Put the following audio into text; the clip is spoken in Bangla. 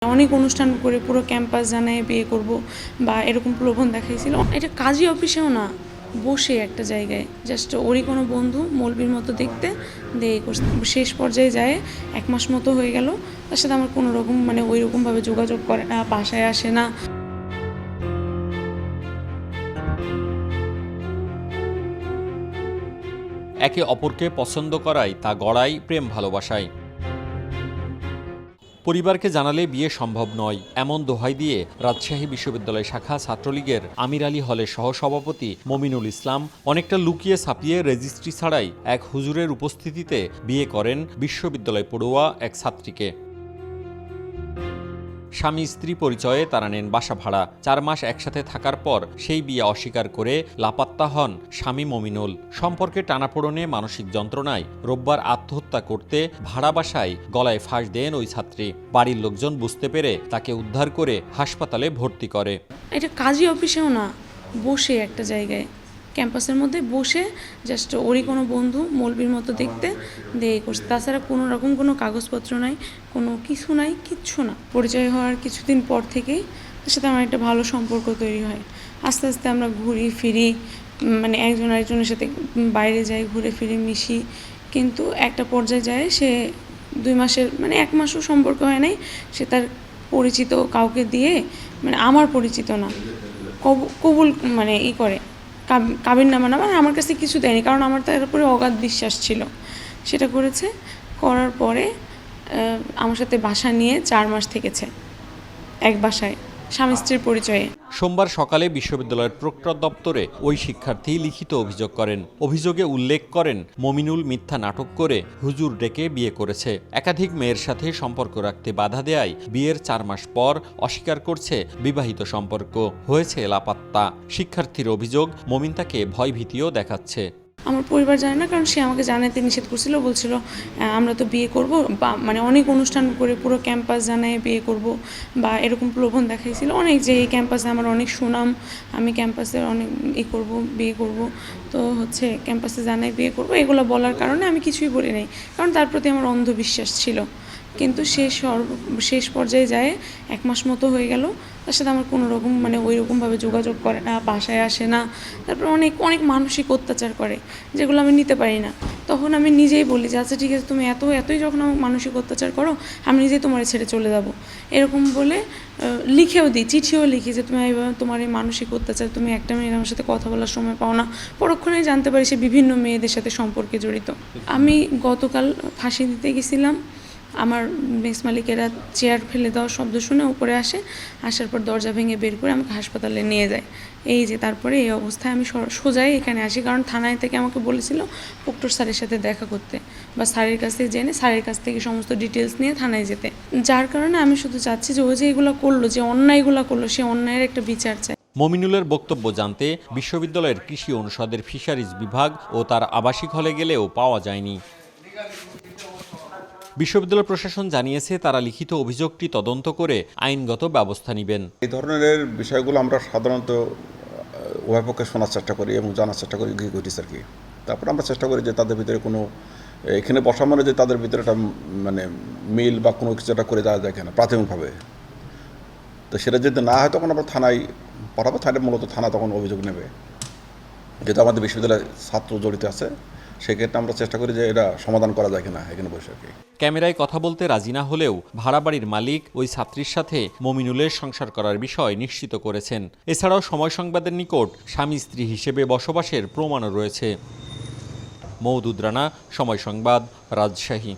অনেক অনুষ্ঠান করে পুরো ক্যাম্পাস জানায় বিয়ে করব বা এরকম প্রলোভন দেখাইছিল। এটা কাজী অফিসেও না, বসে একটা জায়গায় জাস্ট ওরই কোনো বন্ধু মৌলবীর মতো দেখতে দিয়ে করছে। শেষ পর্যায়ে যায় 1 মাস মতো হয়ে গেল, তার সাথে আমার কোনো রকম ওই রকমভাবে যোগাযোগ করে না, বাসায় আসে না। একে অপরকে পছন্দ করায় তা গড়ায় প্রেম ভালোবাসায়। পরিবারকে জানালে বিয়ে সম্ভব নয় এমন দোহাই দিয়ে রাজশাহী বিশ্ববিদ্যালয় শাখা ছাত্রলীগের আমির আলী হলের সহসভাপতি মমিনুল ইসলাম অনেকটা লুকিয়ে ছাপিয়ে রেজিস্ট্রি ছাড়াই এক হুজুরের উপস্থিতিতে বিয়ে করেন বিশ্ববিদ্যালয় পড়ুয়া এক ছাত্রীকে। স্বামী স্ত্রী পরিচয়ে তারা নেন বাসা ভাড়া। 4 মাস একসাথে থাকার পর সেই বিয়ে অস্বীকার করে লাপাত্তা হন স্বামী মমিনুল। সম্পর্কে টানাপোড়েনে মানসিক যন্ত্রণায় রোববার আত্মহত্যা করতে ভাড়া বাসায় গলায় ফাঁস দেন ওই ছাত্রী। বাড়ির লোকজন বুঝতে পেরে তাকে উদ্ধার করে হাসপাতালে ভর্তি করে। এটা কাজী অফিসেও না, বসে একটা জায়গায় ক্যাম্পাসের মধ্যে বসে জাস্ট ওরই কোনো বন্ধু মৌলবীর মতো দেখতে দিয়ে করছে। তাছাড়া কোনো রকম কোনো কাগজপত্র নাই, কোনো কিছু নাই, কিচ্ছু না। পরিচয় হওয়ার কিছুদিন পর থেকেই তার সাথে আমার একটা ভালো সম্পর্ক তৈরি হয়। আস্তে আস্তে আমরা ঘুরি ফিরি, একজন আরেকজনের সাথে বাইরে যাই, ঘুরে ফিরে মিশি। কিন্তু একটা পর্যায়ে যায় সে 2 মাসের 1 মাসও সম্পর্ক হয় নাই, সে তার পরিচিত কাউকে দিয়ে আমার পরিচিত না কবুল করে কাবিননামা না, আমার কাছে কিছু দেয়নি, কারণ আমার তার উপরে অগাধ বিশ্বাস ছিল। সেটা করেছে, করার পরে আমার সাথে বাসা নিয়ে 4 মাস থেকেছে এক বাসায়, স্বামী স্ত্রীর পরিচয়ে। সোমবার সকালে বিশ্ববিদ্যালয়ের প্রক্টর দপ্তরে ওই শিক্ষার্থী লিখিত অভিযোগ করেন। অভিযোগে উল্লেখ করেন মমিনুল মিথ্যা নাটক করে হুজুর ডেকে বিয়ে করেছে। একাধিক মেয়ের সাথে সম্পর্ক রাখতে বাধা দেয়ায় বিয়ের 4 মাস পর অস্বীকার করছে বিবাহিত সম্পর্ক, হয়েছে লাপাত্তা। শিক্ষার্থীর অভিযোগ মমিন তাকে ভয়ভীতিও দেখাচ্ছে। আমার পরিবার জানে না, কারণ সে আমাকে জানাতে নিষেধ করছিল, বলছিল আমরা তো বিয়ে করব বা অনেক অনুষ্ঠান করে পুরো ক্যাম্পাস জানায় বিয়ে করব বা এরকম প্রলোভন দেখাইছিল অনেক, যে এই ক্যাম্পাসে আমার অনেক সুনাম, আমি ক্যাম্পাসে অনেক করব, বিয়ে করব, তো ক্যাম্পাসে জানায় বিয়ে করব, এগুলো বলার কারণে আমি কিছুই বলি নাই, কারণ তার প্রতি আমার অন্ধবিশ্বাস ছিল। কিন্তু শেষ পর্যায়ে যায় 1 মাস মতো হয়ে গেল, তার সাথে আমার কোনো রকম ওই রকমভাবে যোগাযোগ করে না, বাসায় আসে না। তারপর অনেক অনেক মানসিক অত্যাচার করে, যেগুলো আমি নিতে পারি না। তখন আমি নিজেই বলি যে আচ্ছা ঠিক আছে, তুমি এতই যখন আমার মানসিক অত্যাচার করো, আমি নিজেই তোমার ছেড়ে চলে যাব, এরকম বলে লিখেও দিই, চিঠিও লিখি যে তুমি এইভাবে তোমার এই মানসিক অত্যাচার, তুমি একটা মেয়ের আমার সাথে কথা বলার সময় পাও না। পরক্ষণেই জানতে পারি সে বিভিন্ন মেয়েদের সাথে সম্পর্কে জড়িত। আমি গতকাল ফাঁসি দিতে গেছিলাম, আমার মেস মালিকেরা চেয়ার ফেলে দেওয়ার শব্দ শুনে উপরে আসে, আসার পর দরজা ভেঙে বের করে আমাকে হাসপাতালে নিয়ে যায়। এই যে তারপরে এই অবস্থায় আমি সোজাই এখানে আসি, কারণ থানায় থেকে আমাকে বলেছিল প্রক্টর স্যারের সাথে দেখা করতে বা স্যারের কাছ থেকে জেনে স্যারের কাছ থেকে সমস্ত ডিটেলস নিয়ে থানায় যেতে। যার কারণে আমি শুধু চাচ্ছি যে ও যে এগুলো করলো, যে অন্যায়গুলো করলো, সে অন্যায়ের একটা বিচার চাই। মমিনুলের বক্তব্য জানতে বিশ্ববিদ্যালয়ের কৃষি অনুষদের ফিশারিজ বিভাগ ও তার আবাসিক হলে গেলেও পাওয়া যায়নি। বিশ্ববিদ্যালয় প্রশাসন জানিয়েছে তারা লিখিত অভিযোগটি তদন্ত করে আইনগত ব্যবস্থা নেবেন। এই ধরনের বিষয়গুলো আমরা সাধারণত উভয় পক্ষে শোনার চেষ্টা করি এবং জানার চেষ্টা করি কি ঘটেছে আর কি। তারপর আমরা চেষ্টা করি যে তাদের ভিতরে কোনো এখানে বসা যে তাদের ভিতরে একটা মিল বা কোনো কিছু একটা করে দেওয়া যায় কিনা প্রাথমিকভাবে। তো সেটা যদি না হয় তখন আমরা থানায় পাঠাবো, থানায় মূলত থানা তখন অভিযোগ নেবে, যেহেতু আমাদের বিশ্ববিদ্যালয়ের ছাত্র জড়িত আছে, সেক্ষেত্রে আমরা চেষ্টা করি যে এটা সমাধান করা যায় কিনা এখানে বসে আর কি। ক্যামেরায় কথা বলতে রাজি না হলেও ভাড়া বাড়ির মালিক ওই ছাত্রীর সাথে মমিনুলের সংসার করার বিষয় নিশ্চিত করেছেন। এছাড়াও সময় সংবাদের নিকট স্বামী স্ত্রী হিসেবে বসবাসের প্রমাণও রয়েছে। মওদুদ রানা, সময় সংবাদ, রাজশাহী।